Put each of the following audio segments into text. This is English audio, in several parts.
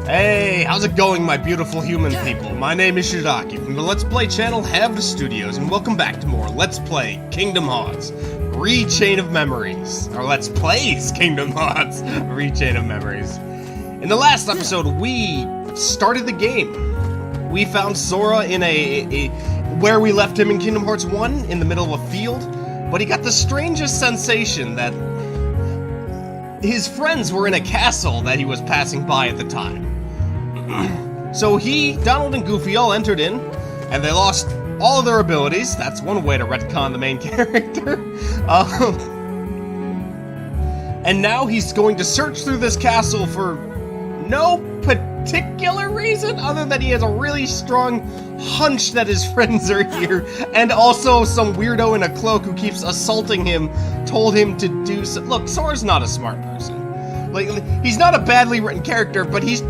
Hey, how's it going, my beautiful human people? My name is Shidaki from the Let's Play channel HalvedStudios, and welcome back to more Let's Play Kingdom Hearts Re-Chain of Memories. Or Let's Plays Kingdom Hearts Re-Chain of Memories. In the last episode, we started the game. We found Sora in where we left him in Kingdom Hearts 1, in the middle of a field, but he got the strangest sensation that his friends were in a castle that he was passing by at the time. So Donald and Goofy all entered in, and they lost all of their abilities. That's one way to retcon the main character. And now he's going to search through this castle for no particular reason other than he has a really strong hunch that his friends are here, and also some weirdo in a cloak who keeps assaulting him told him to do so. Look, Sora's not a smart person. Like, he's not a badly written character, but he's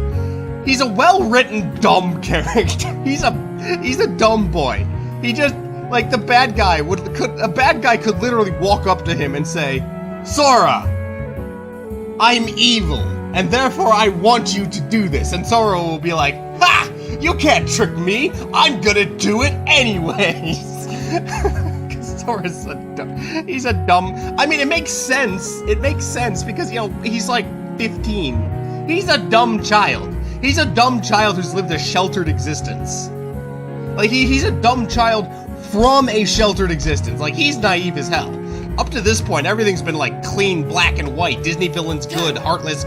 a well-written dumb character. He's a dumb boy. He just, like, a bad guy could literally walk up to him and say, "Sora, I'm evil, and therefore I want you to do this." And Sora will be like, "Ha! You can't trick me! I'm gonna do it anyways!" Because Sora's he's a dumb... I mean, it makes sense. It makes sense because, you know, he's like 15. He's a dumb child. He's a dumb child who's lived a sheltered existence. Like, he's a dumb child from a sheltered existence. Like, he's naive as hell. Up to this point, everything's been, like, clean, black and white. Disney villains good, heartless...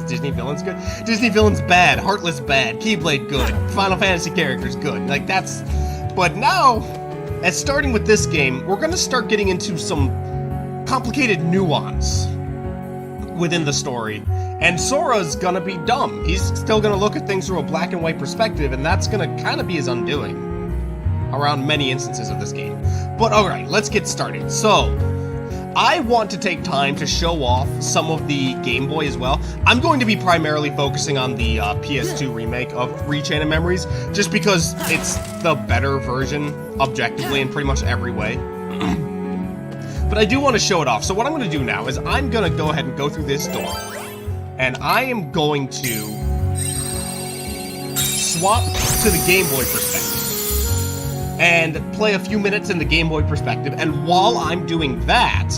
Disney villains good? Disney villains bad, heartless bad, Keyblade good, Final Fantasy characters good. Like, that's... But now, as starting with this game, we're gonna start getting into some complicated nuance within the story. And Sora's gonna be dumb. He's still gonna look at things through a black and white perspective, and that's gonna kind of be his undoing around many instances of this game. But alright, let's get started. So, I want to take time to show off some of the Game Boy as well. I'm going to be primarily focusing on the PS2 remake of Re-Chain of Memories, just because it's the better version, objectively, in pretty much every way. But I do want to show it off, so what I'm going to do now is I'm going to go ahead and go through this door. And I am going to swap to the Game Boy perspective and play a few minutes in the Game Boy perspective, and while I'm doing that,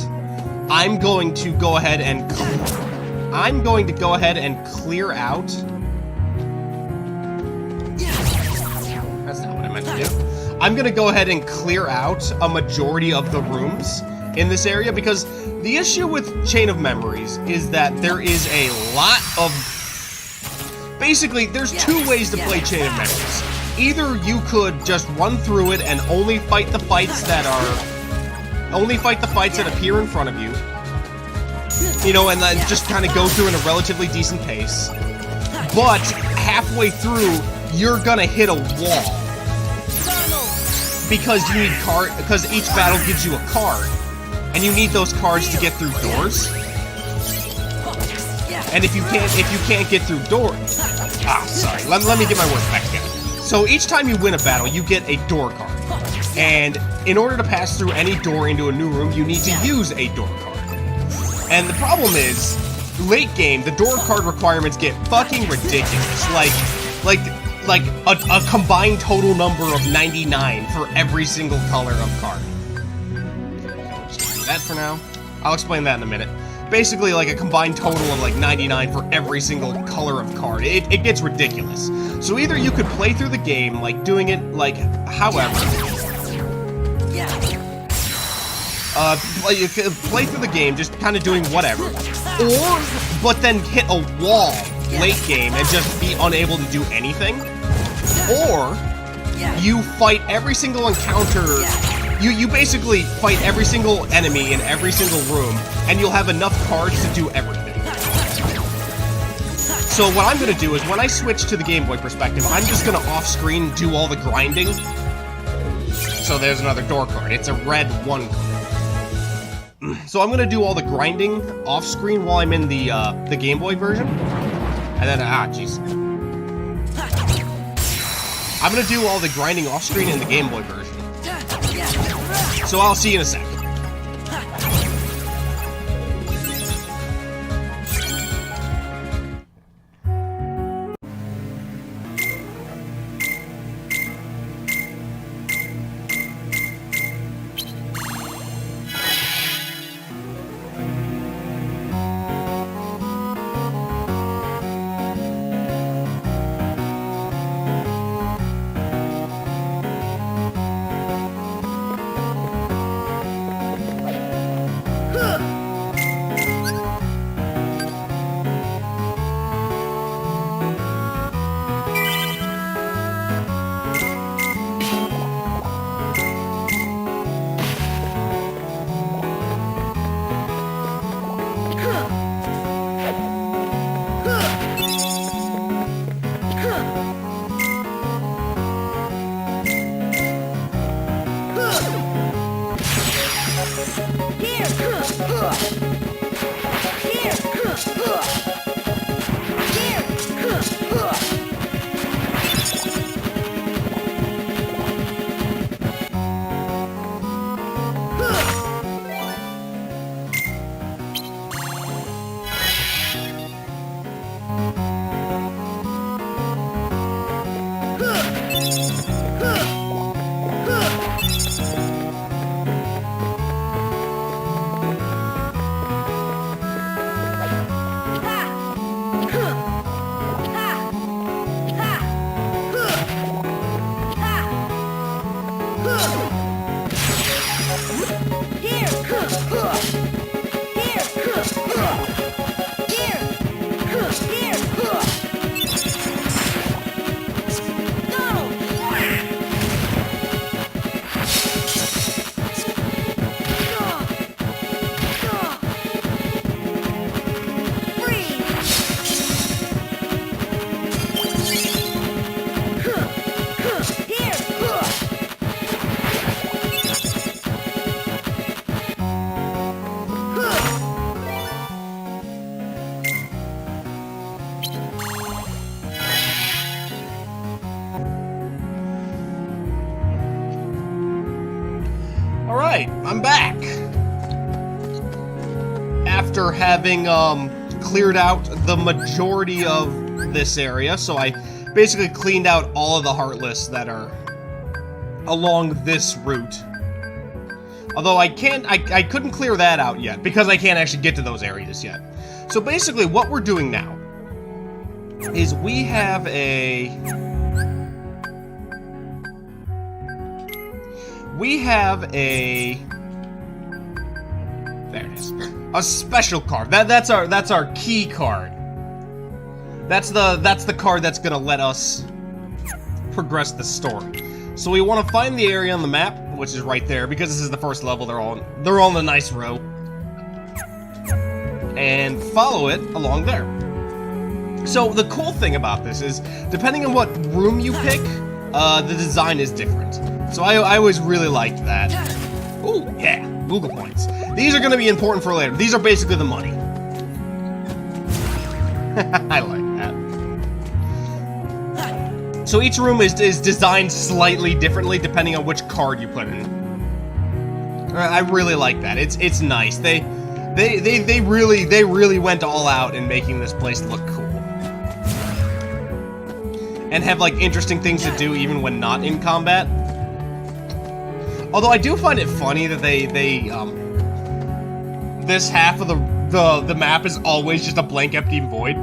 I'm going to go ahead and clear out... That's not what I meant to do. I'm gonna go ahead and clear out a majority of the rooms in this area, because the issue with Chain of Memories is that there is a lot of... Basically, there's two ways to play Chain of Memories. Either you could just run through it and only fight the fights that appear in front of you. You know, and then just kind of go through in a relatively decent pace. But halfway through, you're gonna hit a wall. Because you need because each battle gives you a card. And you need those cards to get through doors. And if you can't get through doors... sorry. Let me get my words back together. So each time you win a battle, you get a door card. And in order to pass through any door into a new room, you need to use a door card. And the problem is, late game, the door card requirements get fucking ridiculous. Like a combined total number of 99 for every single color of card. Just do that for now. I'll explain that in a minute. Basically, like a combined total of like 99 for every single color of card. It gets ridiculous. So either you could play through the game, like doing it like however. You could play through the game, just kind of doing whatever. But then hit a wall late game and just be unable to do anything. Or you fight every single encounter. You basically fight every single enemy in every single room, and you'll have enough cards to do everything. So what I'm going to do is, when I switch to the Game Boy perspective, I'm just going to off-screen do all the grinding. So there's another door card. It's a red 1 card. So I'm going to do all the grinding off-screen while I'm in the Game Boy version. And then, jeez. I'm going to do all the grinding off-screen in the Game Boy version. So I'll see you in a sec. after having cleared out the majority of this area. So I basically cleaned out all of the Heartless that are along this route. Although I couldn't clear that out yet, because I can't actually get to those areas yet. So basically what we're doing now is we have a... There it is. A special card. That's our key card. That's the card that's gonna let us progress the story. So we want to find the area on the map, which is right there, because this is the first level. They're all in a nice row, and follow it along there. So the cool thing about this is, depending on what room you pick, the design is different. So I always really liked that. Oh yeah, Google points. These are going to be important for later. These are basically the money. I like that. So each room is designed slightly differently depending on which card you put in. I really like that. It's nice. They really went all out in making this place look cool. And have like interesting things to do even when not in combat. Although I do find it funny that this half of the map is always just a blank empty void.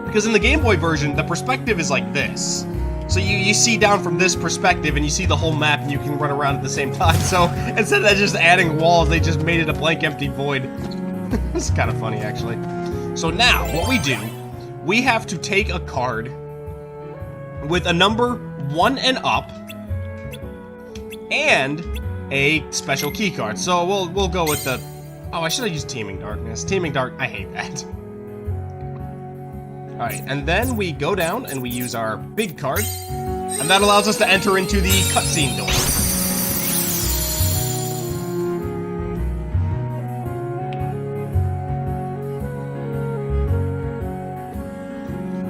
Because in the Game Boy version, the perspective is like this. So you see down from this perspective and you see the whole map and you can run around at the same time. So instead of just adding walls, they just made it a blank empty void. It's kind of funny actually. So now, what we do, we have to take a card with a number 1 and up, and a special key card. So we'll go with the... Oh, I should have used Teeming Darkness. Teeming Dark... I hate that. Alright, and then we go down and we use our big card, and that allows us to enter into the cutscene door.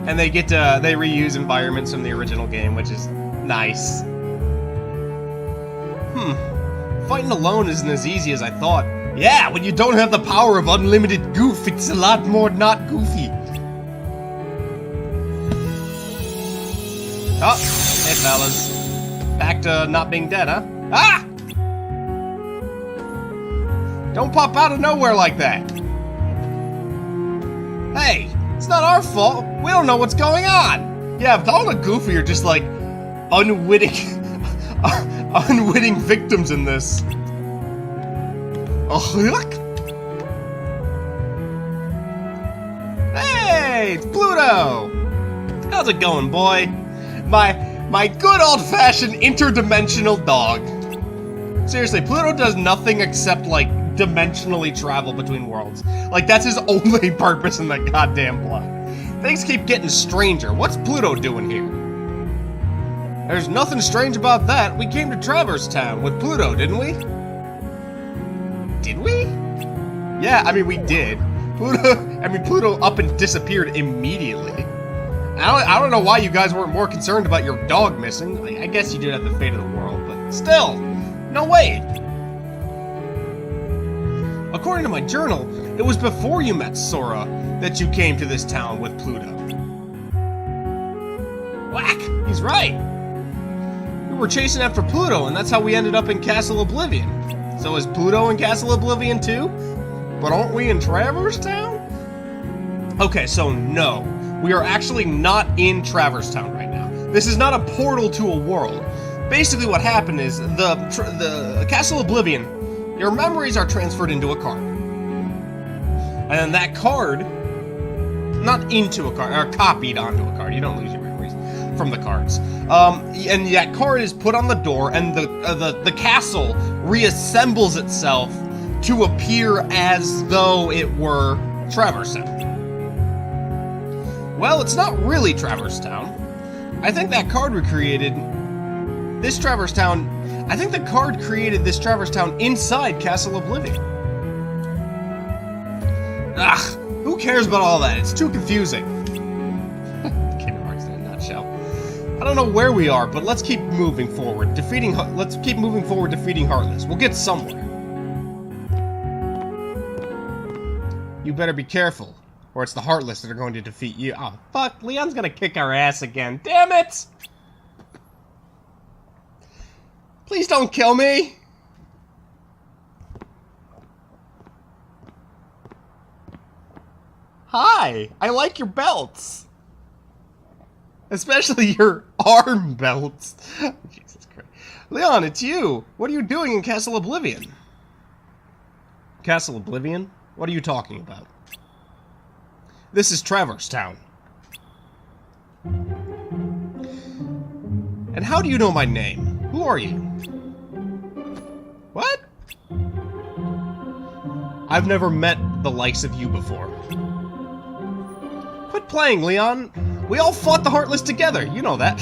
And they reuse environments from the original game, which is nice. Fighting alone isn't as easy as I thought. Yeah, when you don't have the power of unlimited goof, it's a lot more not goofy. Oh, hey fellas. Back to not being dead, huh? Ah! Don't pop out of nowhere like that. Hey, it's not our fault. We don't know what's going on. Yeah, but all the goofy are just like unwitting victims in this. Oh, look! Hey, it's Pluto! How's it going, boy? My good old-fashioned interdimensional dog. Seriously, Pluto does nothing except, like, dimensionally travel between worlds. Like, that's his only purpose in the goddamn plot. Things keep getting stranger. What's Pluto doing here? There's nothing strange about that. We came to Traverse Town with Pluto, didn't we? Did we? Yeah, I mean, we did. Pluto up and disappeared immediately. I don't know why you guys weren't more concerned about your dog missing. I guess you did have the fate of the world, but still, no way. According to my journal, it was before you met Sora that you came to this town with Pluto. Whack! He's right. We were chasing after Pluto, and that's how we ended up in Castle Oblivion. So is Pluto in Castle Oblivion too? But aren't we in Traverse Town? Okay, so no. We are actually not in Traverse Town right now. This is not a portal to a world. Basically what happened is, the Castle Oblivion, your memories are transferred into a card. And then that card, not into a card, or copied onto a card. You don't lose your memories from the cards. And that card is put on the door, and the castle reassembles itself to appear as though it were Traverse Town. Well, it's not really Traverse Town. I think that card recreated this Traverse Town. I think the card created this Traverse Town inside Castle Oblivion. Ugh, who cares about all that? It's too confusing. Kingdom Hearts in a nutshell. I don't know where we are, but let's keep moving forward. Let's keep moving forward, defeating Heartless. We'll get somewhere. You better be careful, or it's the Heartless that are going to defeat you. Oh, fuck, Leon's gonna kick our ass again. Damn it! Please don't kill me! Hi, I like your belts. Especially your arm belts. Jesus Christ. Leon, it's you! What are you doing in Castle Oblivion? Castle Oblivion? What are you talking about? This is Traverse Town. And how do you know my name? Who are you? What? I've never met the likes of you before. Quit playing, Leon. We all fought the Heartless together. You know that.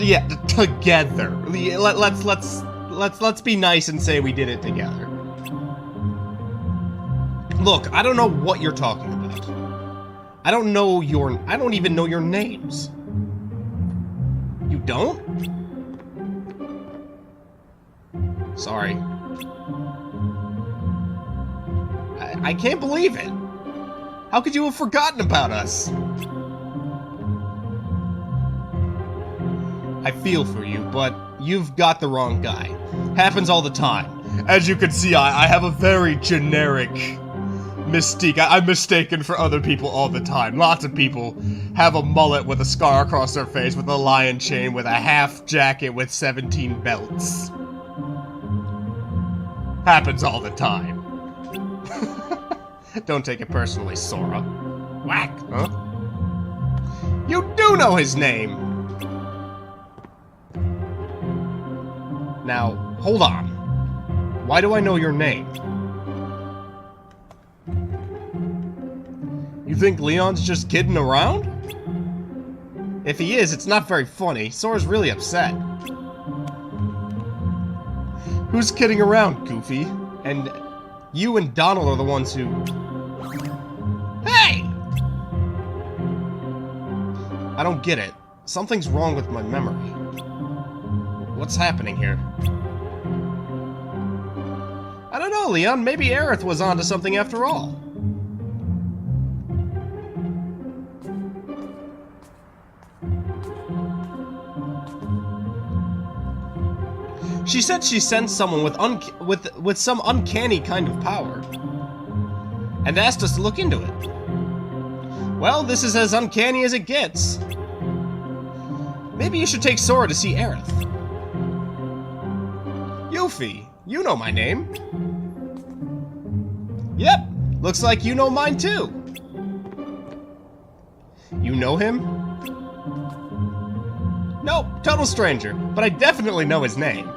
Yeah, together. Let's be nice and say we did it together. Look, I don't know what you're talking about. I don't even know your names. You don't? Sorry. I can't believe it. How could you have forgotten about us? I feel for you, but you've got the wrong guy. Happens all the time. As you can see, I have a very generic mystique. I'm mistaken for other people all the time. Lots of people have a mullet with a scar across their face, with a lion chain, with a half jacket with 17 belts. Happens all the time. Don't take it personally, Sora. Whack, huh? You do know his name! Now, hold on. Why do I know your name? You think Leon's just kidding around? If he is, it's not very funny. Sora's really upset. Who's kidding around, Goofy? And you and Donald are the ones who... Hey! I don't get it. Something's wrong with my memory. What's happening here? I don't know, Leon. Maybe Aerith was onto something after all. She said she sensed someone with some uncanny kind of power, and asked us to look into it. Well, this is as uncanny as it gets. Maybe you should take Sora to see Aerith. Yuffie, you know my name. Yep, looks like you know mine too. You know him? Nope, total stranger, but I definitely know his name.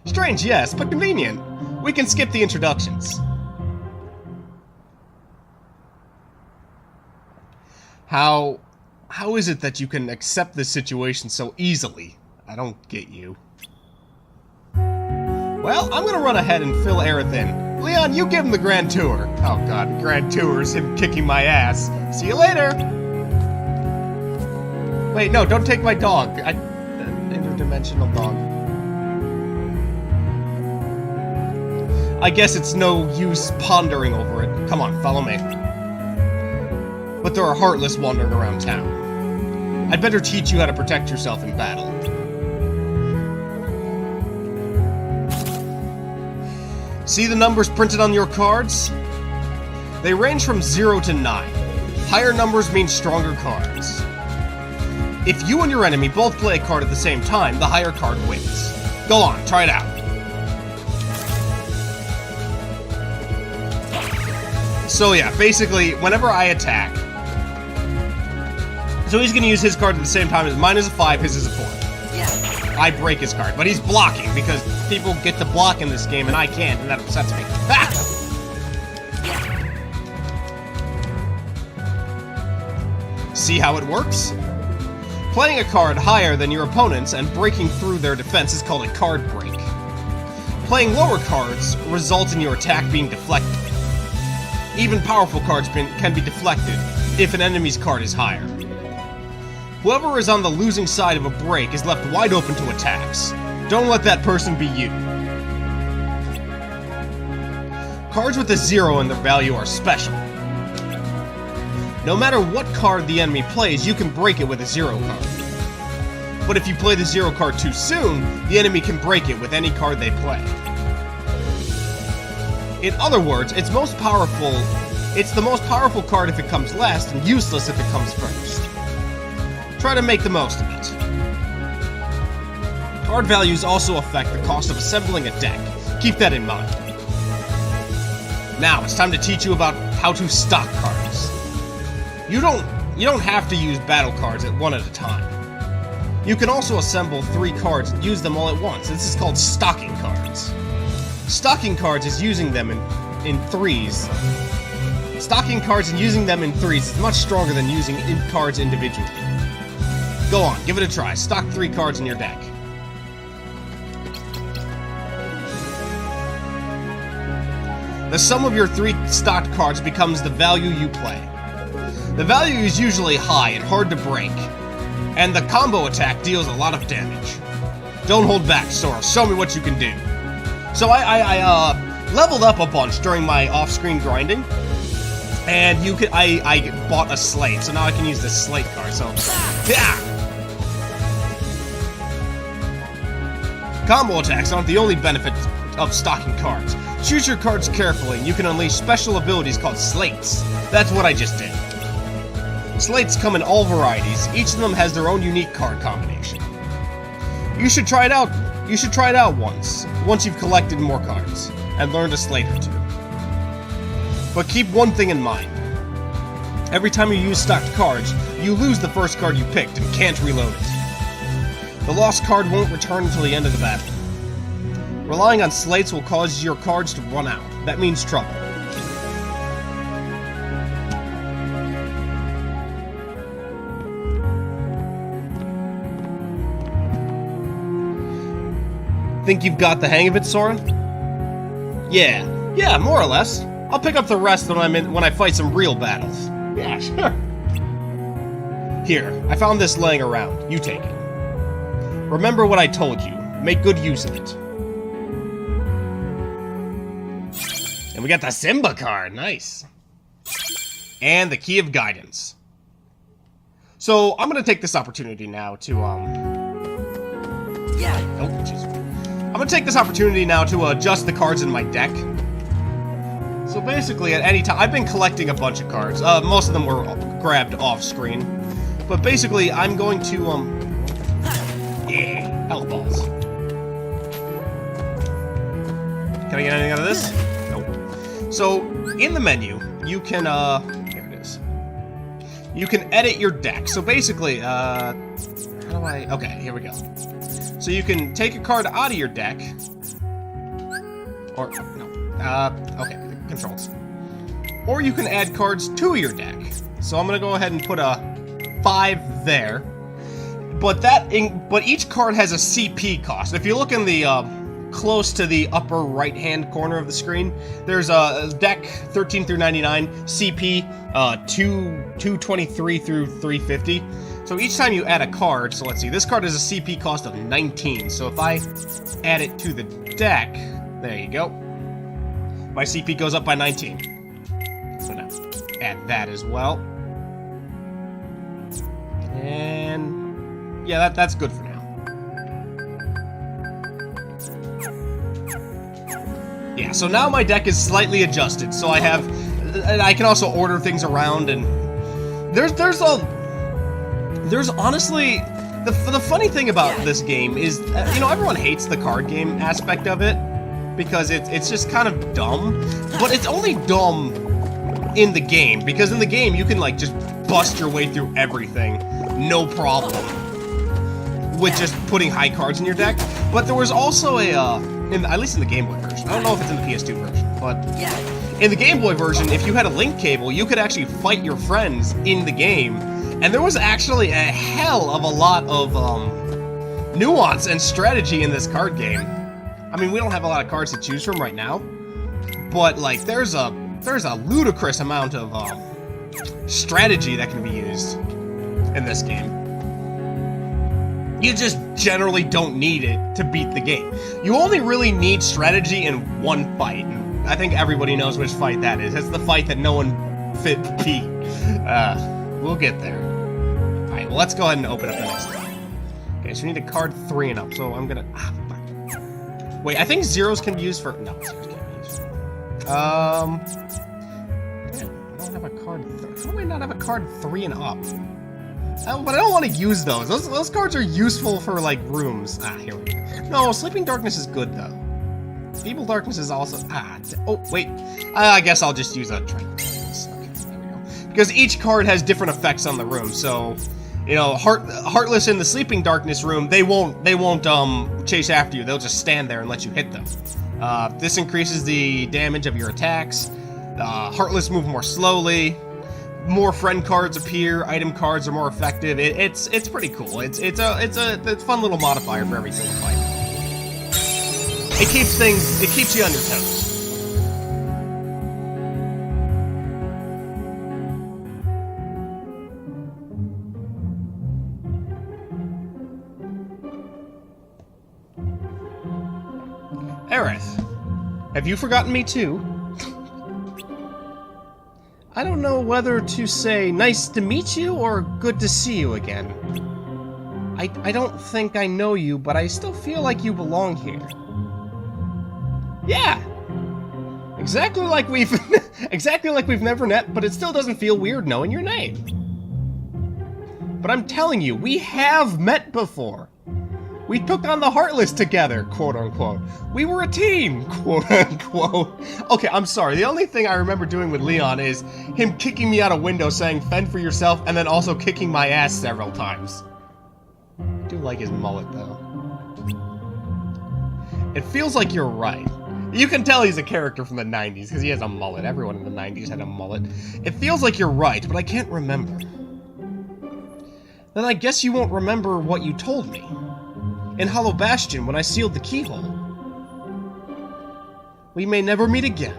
Strange, yes, but convenient. We can skip the introductions. How is it that you can accept this situation so easily? I don't get you. Well, I'm gonna run ahead and fill Aerith in. Leon, you give him the grand tour. Oh god, grand tour is him kicking my ass. See you later! Wait, no, don't take my dog. Interdimensional dog. I guess it's no use pondering over it. Come on, follow me. But there are Heartless wandering around town. I'd better teach you how to protect yourself in battle. See the numbers printed on your cards? They range from 0 to 9. Higher numbers mean stronger cards. If you and your enemy both play a card at the same time, the higher card wins. Go on, try it out. So yeah, basically, whenever I attack... So he's gonna use his card at the same time as mine is a 5, his is a 4. I break his card, but he's blocking because people get to block in this game and I can't, and that upsets me. Ha! See how it works? Playing a card higher than your opponent's and breaking through their defense is called a card break. Playing lower cards results in your attack being deflected. Even powerful cards can be deflected if an enemy's card is higher. Whoever is on the losing side of a break is left wide open to attacks. Don't let that person be you. Cards with a 0 in their value are special. No matter what card the enemy plays, you can break it with a 0 card. But if you play the 0 card too soon, the enemy can break it with any card they play. In other words, it's the most powerful card if it comes last, and useless if it comes first. Try to make the most of it. Card values also affect the cost of assembling a deck. Keep that in mind. Now, it's time to teach you about how to stock cards. You don't have to use battle cards at one at a time. You can also assemble 3 cards and use them all at once. This is called stocking cards. Stocking cards is using them in threes. Stocking cards and using them in threes is much stronger than using cards individually. Go on, give it a try. Stock 3 cards in your deck. The sum of your 3 stocked cards becomes the value you play. The value is usually high and hard to break, and the combo attack deals a lot of damage. Don't hold back, Sora. Show me what you can do. So I leveled up a bunch during my off-screen grinding, and I bought a slate, so now I can use this slate card. So, yeah. Combo attacks aren't the only benefit of stocking cards. Choose your cards carefully, and you can unleash special abilities called slates. That's what I just did. Slates come in all varieties. Each of them has their own unique card combination. You should try it out. You should try it out once you've collected more cards and learned a slate or 2. But keep one thing in mind. Every time you use stocked cards, you lose the first card you picked and can't reload it. The lost card won't return until the end of the battle. Relying on slates will cause your cards to run out. That means trouble. Think you've got the hang of it, Sora? Yeah, more or less. I'll pick up the rest when I fight some real battles. Yeah, sure. Here, I found this laying around. You take it. Remember what I told you. Make good use of it. And we got the Simba card. Nice. And the Key of Guidance. So, I'm gonna take this opportunity now to, Oh, jeez. I'm gonna take this opportunity now to adjust the cards in my deck. So basically, at any time, I've been collecting a bunch of cards. Most of them were grabbed off screen. But basically, I'm going to, yeah, health balls. Can I get anything out of this? Nope. So, in the menu, you can, here it is. You can edit your deck. So basically, how do I, okay, here we go. So you can take a card out of your deck, or, no, okay, controls. Or you can add cards to your deck. So I'm gonna go ahead and put a 5 there. But each card has a CP cost. If you look in the, close to the upper right-hand corner of the screen, there's a deck 13 through 99, CP 223 through 350. So each time you add a card, so let's see, this card has a CP cost of 19. So if I add it to the deck, there you go. My CP goes up by 19. So now, add that as well. And yeah, that's good for now. Yeah, so now my deck is slightly adjusted. So I can also order things around, and there's honestly, the funny thing about this game is, you know, everyone hates the card game aspect of it because it's just kind of dumb, but it's only dumb in the game, because in the game you can like just bust your way through everything, no problem, with just putting high cards in your deck. But there was also at least in the Game Boy version, I don't know if it's in the PS2 version, but in the Game Boy version, if you had a link cable, you could actually fight your friends in the game. And there was actually a hell of a lot of nuance and strategy in this card game. I mean, we don't have a lot of cards to choose from right now, but like there's a ludicrous amount of strategy that can be used in this game. You just generally don't need it to beat the game. You only really need strategy in one fight, and I think everybody knows which fight that is. It's the fight that no one fit beat. We'll get there. Alright, well, let's go ahead and open up the next one. Okay, so we need a card 3 and up, so I'm gonna... wait, I think zeros can be used for... No, zeros can't be used for... I don't have a card... How do I not have a card 3 and up? But I don't want to use those. Those cards are useful for, like, rooms. Ah, here we go. No, Sleeping Darkness is good, though. Feeble Darkness is also... oh, wait. I guess I'll just use a Tranquility. Okay, there we go. Because each card has different effects on the room, so... You know, Heartless in the Sleeping Darkness room, they won't chase after you. They'll just stand there and let you hit them. This increases the damage of your attacks. Heartless move more slowly. More friend cards appear. Item cards are more effective. It's pretty cool. It's a fun little modifier for every single fight. It keeps you on your toes. Aerith, have you forgotten me too? I don't know whether to say nice to meet you or good to see you again. I don't think I know you, but I still feel like you belong here. Yeah! Exactly like we've never met, but it still doesn't feel weird knowing your name. But I'm telling you, we have met before. We took on the Heartless together, quote-unquote. We were a team, quote-unquote. Okay, I'm sorry. The only thing I remember doing with Leon is him kicking me out a window saying, fend for yourself, and then also kicking my ass several times. I do like his mullet, though. It feels like you're right. You can tell he's a character from the 90s, because he has a mullet. Everyone in the 90s had a mullet. It feels like you're right, but I can't remember. Then I guess you won't remember what you told me. In Hollow Bastion, when I sealed the keyhole. We may never meet again,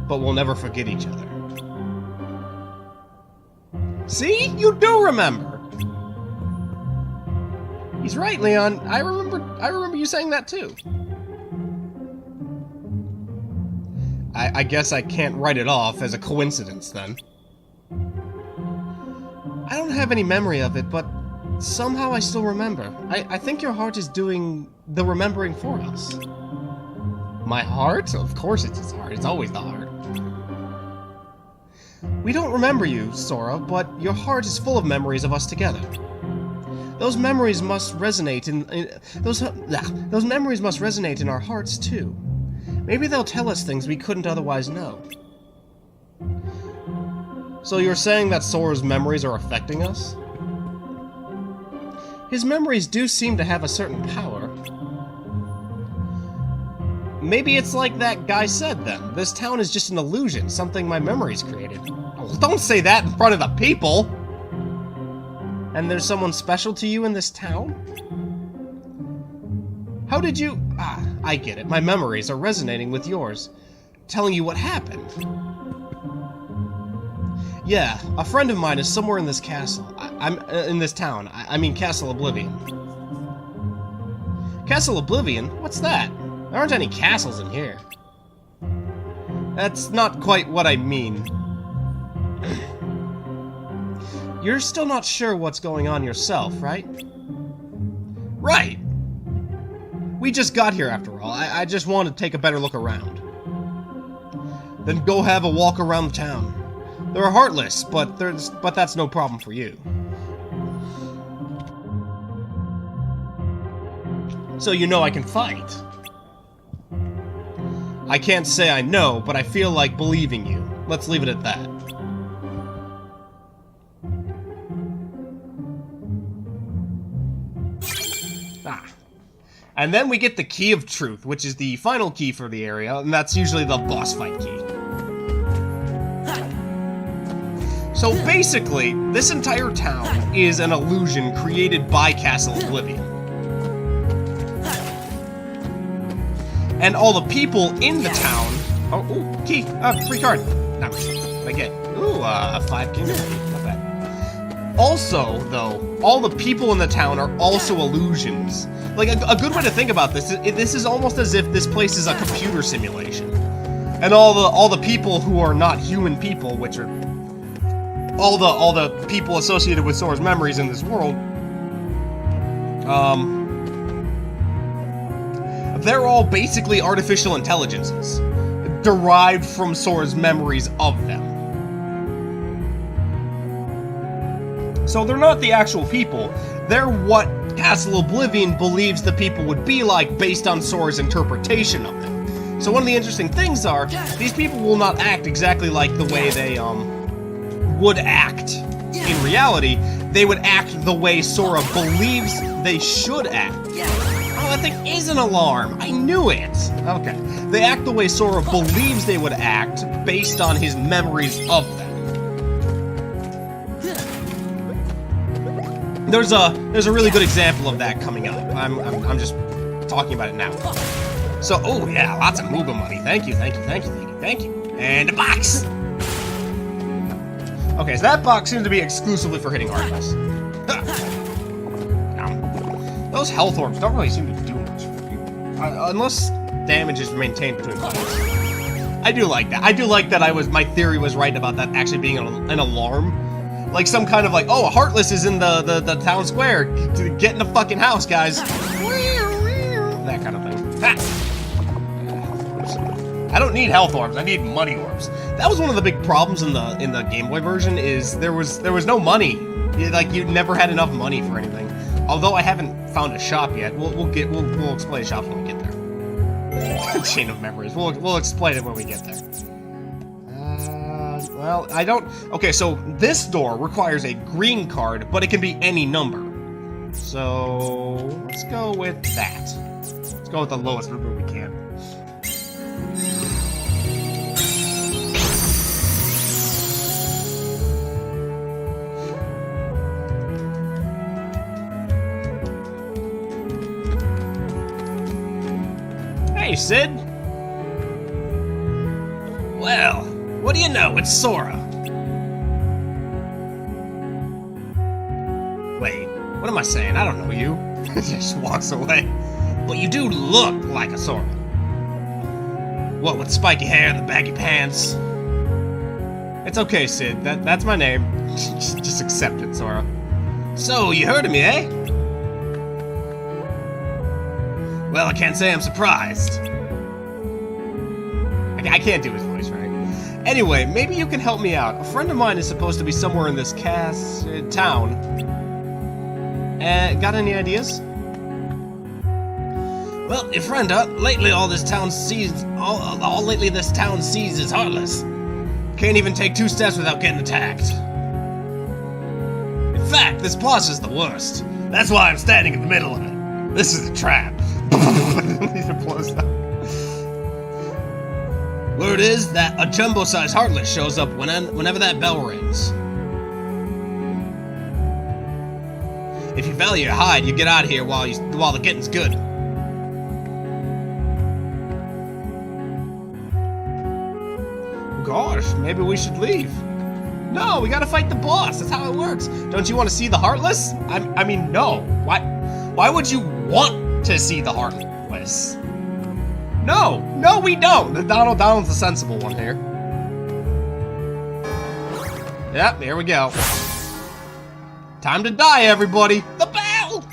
but we'll never forget each other. See? You do remember! He's right, Leon. I remember you saying that too. I guess I can't write it off as a coincidence, then. I don't have any memory of it, but somehow I still remember. I think your heart is doing the remembering for us. My heart? Of course it's his heart. It's always the heart. We don't remember you, Sora, but your heart is full of memories of us together. Those memories must resonate those memories must resonate in our hearts too. Maybe they'll tell us things we couldn't otherwise know. So you're saying that Sora's memories are affecting us? His memories do seem to have a certain power. Maybe it's like that guy said then. This town is just an illusion, something my memories created. Oh, don't say that in front of the people! And there's someone special to you in this town? How did you... I get it. My memories are resonating with yours. Telling you what happened. Yeah, a friend of mine is somewhere in this castle. I'm in this town. I mean Castle Oblivion. Castle Oblivion? What's that? There aren't any castles in here. That's not quite what I mean. You're still not sure what's going on yourself, right? Right! We just got here after all. I just want to take a better look around. Then go have a walk around the town. There are Heartless, but that's no problem for you. So you know I can fight. I can't say I know, but I feel like believing you. Let's leave it at that. And then we get the Key of Truth, which is the final key for the area, and that's usually the boss fight key. So basically, this entire town is an illusion created by Castle Oblivion. And all the people in the town... Oh, ooh, key! Free card! Not again. Ooh, 5 key. Not bad. Also, though, all the people in the town are also illusions. Like, a good way to think about this is almost as if this place is a computer simulation. And all the people who are not human people, which are all the people associated with Sora's memories in this world, they're all basically artificial intelligences, derived from Sora's memories of them. So they're not the actual people, they're what Castle Oblivion believes the people would be like based on Sora's interpretation of them. So one of the interesting things are, these people will not act exactly like the way they, would act in reality. They would act the way Sora believes they should act. Oh, that thing is an alarm! I knew it! Okay. They act the way Sora believes they would act based on his memories of them. There's a really good example of that coming up. I'm just talking about it now. So, oh yeah, lots of Mooba money. Thank you. And a box! Okay, so that box seems to be exclusively for hitting Heartless. Those health orbs don't really seem to do much for you. Unless damage is maintained between levels. I do like that. I do like that my theory was right about that actually being an alarm. Like some kind of like, oh, Heartless is in the town square. Get in the fucking house, guys. That kind of thing. Ha! I don't need health orbs, I need money orbs. That was one of the big problems in the Game Boy version, is there was no money. Like, you never had enough money for anything. Although I haven't found a shop yet. We'll explain shops when we get there. Chain of memories. We'll explain it when we get there. Well, I don't... Okay, so this door requires a green card, but it can be any number. So let's go with that. Let's go with the lowest number we can. Hey, Sid! Well, what do you know? It's Sora. Wait, what am I saying? I don't know you. Just walks away. But you do look like a Sora. What, with spiky hair and the baggy pants? It's okay, Sid. That's my name. Just accept it, Sora. So, you heard of me, eh? Well, I can't say I'm surprised. I can't do his voice, right? Anyway, maybe you can help me out. A friend of mine is supposed to be somewhere in this town. Got any ideas? Well, your friend, lately this town sees is Heartless. Can't even take 2 steps without getting attacked. In fact, this boss is the worst. That's why I'm standing in the middle of it. This is a trap. These are blows up. Word is that a jumbo-sized Heartless shows up whenever that bell rings. If you value your hide, you get out of here while the getting's good. Gosh, maybe we should leave. No, we gotta fight the boss. That's how it works. Don't you want to see the Heartless? I mean, no. Why would you want to see the Heartless? No, we don't. Donald's the sensible one here. Yep, here we go. Time to die, everybody. The bell!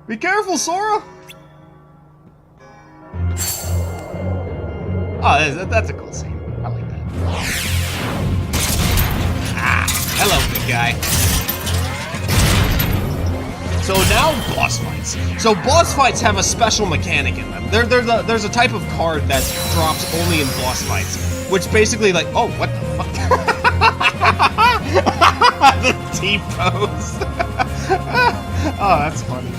Be careful, Sora. Oh, that's a cool scene. I like that. Hello, big guy. So now boss fights. So boss fights have a special mechanic in them. There's a type of card that drops only in boss fights, which basically like, oh, what the fuck? The T-pose. Oh, that's funny.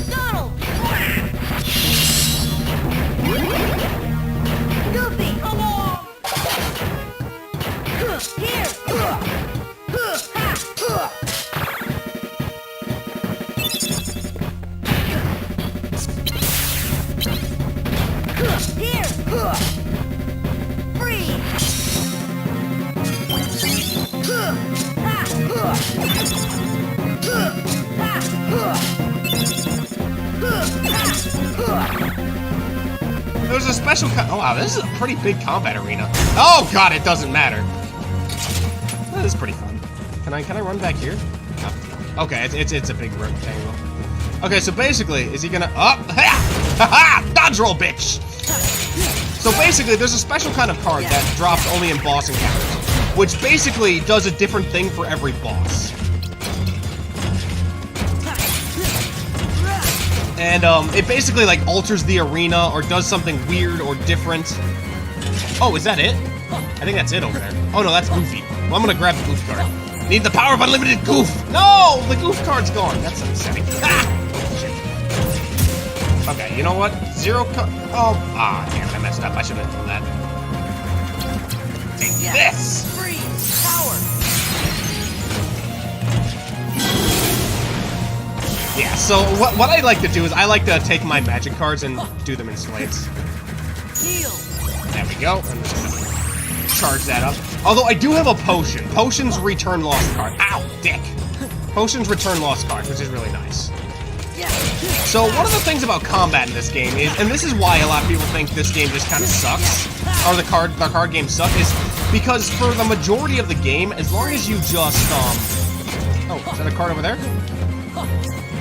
Donald! Goofy, come on! Here! Here! Free! There's a special oh wow, this is a pretty big combat arena. Oh god, it doesn't matter. That is pretty fun. Can I run back here? No. Okay, it's a big rectangle. Okay, so basically, is he gonna ha! Ha! Dodge roll, bitch! So basically, there's a special kind of card that drops only in boss encounters, which basically does a different thing for every boss. And it basically like alters the arena or does something weird or different. Oh, is that it? I think that's it over there. Oh no, that's Goofy. Well, I'm gonna grab the Goof card. Need the power of unlimited Goof! No! The Goof card's gone. That's upsetting. Ah! Oh, shit. Okay, you know what? Zero card. Oh, damn it, I messed up. I shouldn't have done that. Take this! Freeze! Power! Yeah, so what I like to do is I like to take my magic cards and do them in slates. Heal! There we go. I'm just gonna charge that up. Although I do have a potion. Potions return lost card. Ow, dick. Potions return lost card, which is really nice. So one of the things about combat in this game is, and this is why a lot of people think this game just kind of sucks, or the card game sucks, is because for the majority of the game, as long as you just oh, is that a card over there?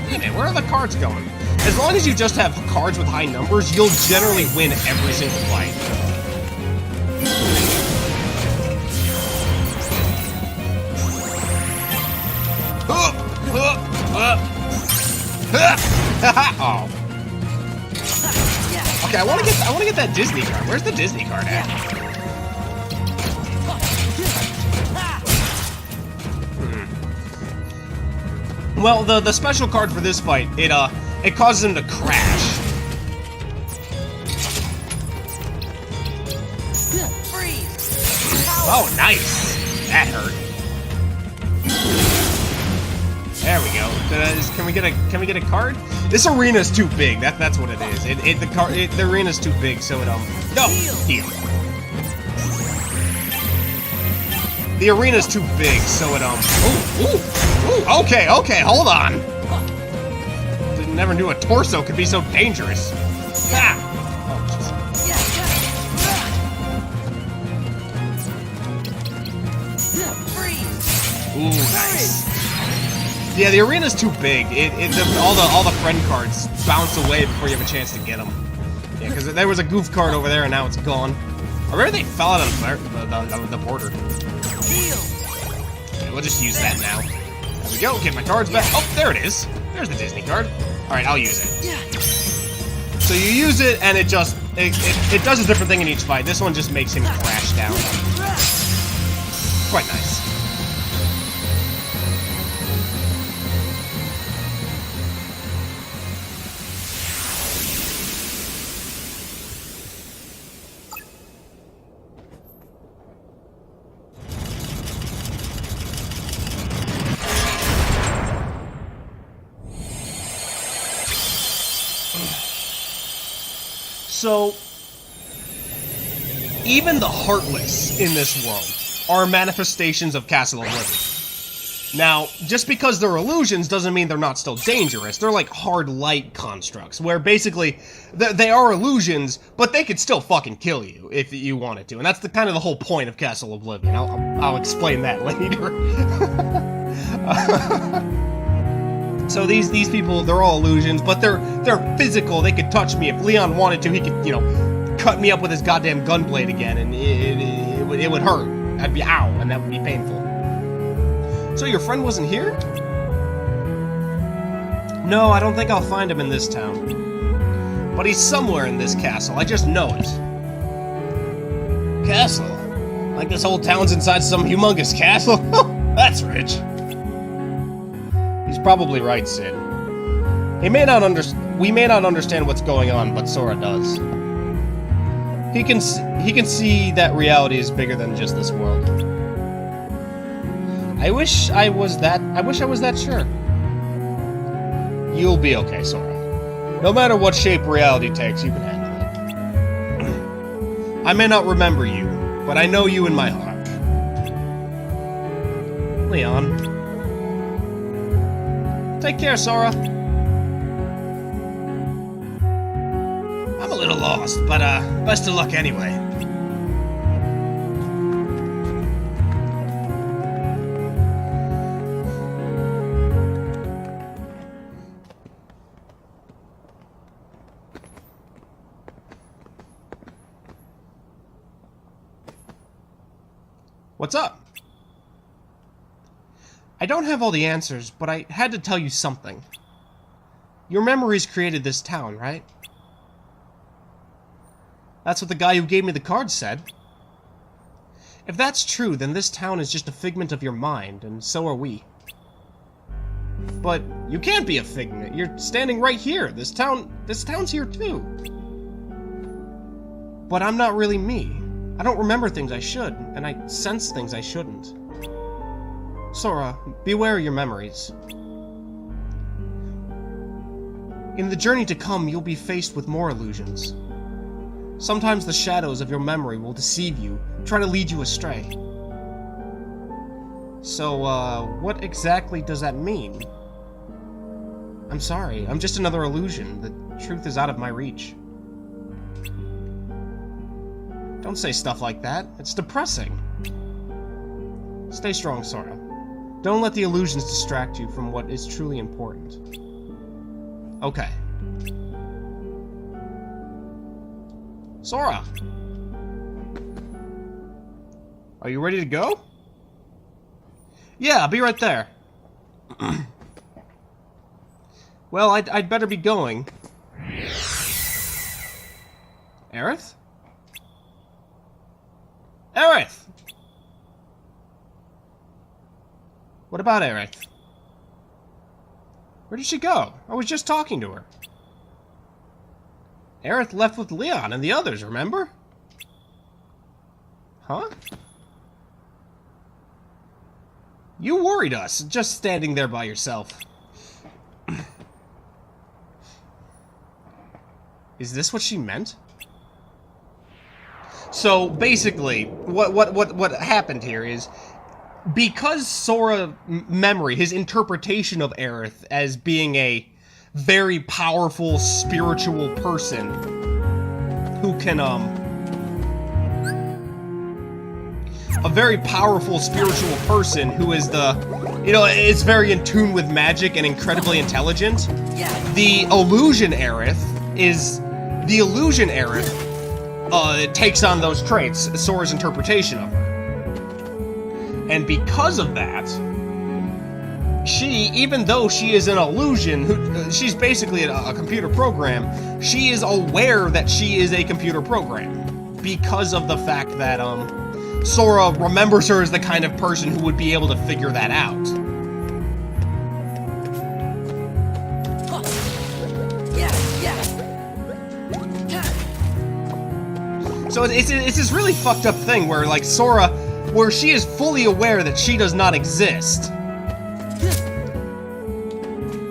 Hey man, where are the cards going? As long as you just have cards with high numbers, you'll generally win every single fight. Oh. Okay, I want to get that Disney card. Where's the Disney card at? Well, the special card for this fight, it causes him to crash. Oh, nice. That hurt. There we go. Can we get a card? This arena's too big. That's what it is. The arena's too big, so it no heal. The arena's too big, so it ooh, okay, hold on. Never knew a torso could be so dangerous. Ah. Ooh, nice. Yeah, the arena's too big. All the friend cards bounce away before you have a chance to get them. Yeah, because there was a Goof card over there and now it's gone. Or maybe they fell out of the border. Okay, we'll just use that now. There we go. Get my cards back. Oh, there it is. There's the Disney card. All right, I'll use it. So you use it and it just it does a different thing in each fight. This one just makes him crash down. Quite nice. So, even the Heartless in this world are manifestations of Castle Oblivion. Now, just because they're illusions doesn't mean they're not still dangerous. They're like hard light constructs, where basically they are illusions, but they could still fucking kill you if you wanted to. And that's kind of the whole point of Castle Oblivion. I'll explain that later. So these people, they're all illusions, but they're physical. They could touch me. If Leon wanted to, he could, cut me up with his goddamn gunblade again, and it would hurt. I'd be ow, and that would be painful. So your friend wasn't here? No, I don't think I'll find him in this town. But he's somewhere in this castle. I just know it. Castle? Like this whole town's inside some humongous castle? That's rich. He's probably right, Sid. We may not understand what's going on, but Sora does. He can see that reality is bigger than just this world. I wish I was that sure. You'll be okay, Sora. No matter what shape reality takes, you can handle it. I may not remember you, but I know you in my heart. Leon. Take care, Sora. I'm a little lost, but best of luck anyway. What's up? I don't have all the answers, but I had to tell you something. Your memories created this town, right? That's what the guy who gave me the card said. If that's true, then this town is just a figment of your mind, and so are we. But you can't be a figment. You're standing right here. This town's here too. But I'm not really me. I don't remember things I should, and I sense things I shouldn't. Sora, beware your memories. In the journey to come, you'll be faced with more illusions. Sometimes the shadows of your memory will deceive you, try to lead you astray. So, what exactly does that mean? I'm sorry, I'm just another illusion. The truth is out of my reach. Don't say stuff like that. It's depressing. Stay strong, Sora. Don't let the illusions distract you from what is truly important. Okay. Sora! Are you ready to go? Yeah, I'll be right there. Well, I'd better be going. Aerith? Aerith! What about Aerith? Where did she go? I was just talking to her. Aerith left with Leon and the others, remember? Huh? You worried us, just standing there by yourself. Is this what she meant? So basically, what happened here is, because Sora memory, his interpretation of Aerith as being a very powerful spiritual person who can a very powerful spiritual person who is is very in tune with magic and incredibly intelligent. Yeah. The illusion Aerith takes on those traits, Sora's interpretation of her. And because of that, she, even though she is an illusion, she's basically a computer program, she is aware that she is a computer program. Because of the fact that, Sora remembers her as the kind of person who would be able to figure that out. So it's this really fucked up thing where, like, Sora, where she is fully aware that she does not exist.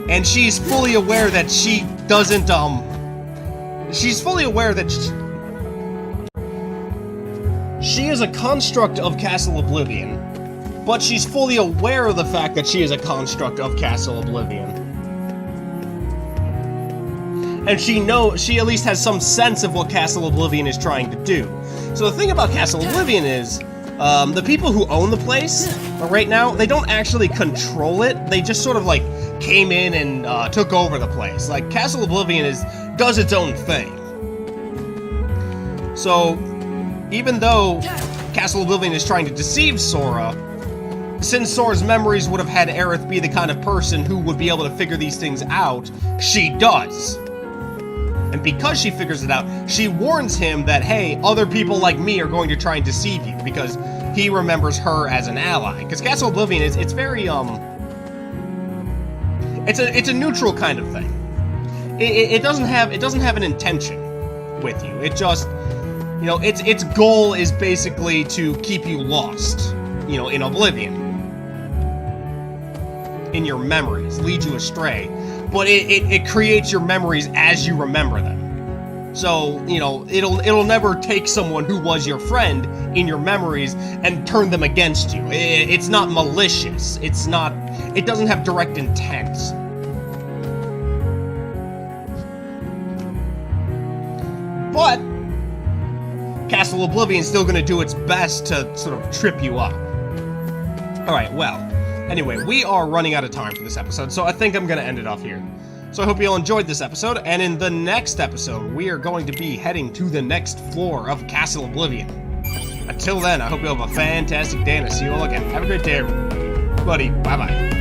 And she's fully aware that she doesn't, she's fully aware that she is a construct of Castle Oblivion, but she's fully aware of the fact that she is a construct of Castle Oblivion. And she at least has some sense of what Castle Oblivion is trying to do. So the thing about Castle Oblivion is, the people who own the place, right now, they don't actually control it, they just sort of, like, came in and took over the place. Like, Castle Oblivion does its own thing. So, even though Castle Oblivion is trying to deceive Sora, since Sora's memories would have had Aerith be the kind of person who would be able to figure these things out, she does. And because she figures it out, she warns him that, hey, other people like me are going to try and deceive you, because he remembers her as an ally. Because Castle Oblivion it's very, it's a neutral kind of thing. It doesn't have an intention with you. It just, you know, its goal is basically to keep you lost, you know, in Oblivion, in your memories, lead you astray. But it creates your memories as you remember them. So, you know, it'll never take someone who was your friend in your memories and turn them against you. It's not malicious. It doesn't have direct intent. But Castle Oblivion is still going to do its best to sort of trip you up. Alright, well, anyway, we are running out of time for this episode, so I think I'm going to end it off here. So I hope you all enjoyed this episode, and in the next episode, we are going to be heading to the next floor of Castle Oblivion. Until then, I hope you have a fantastic day, and I'll see you all again. Have a great day, everybody. Bye-bye.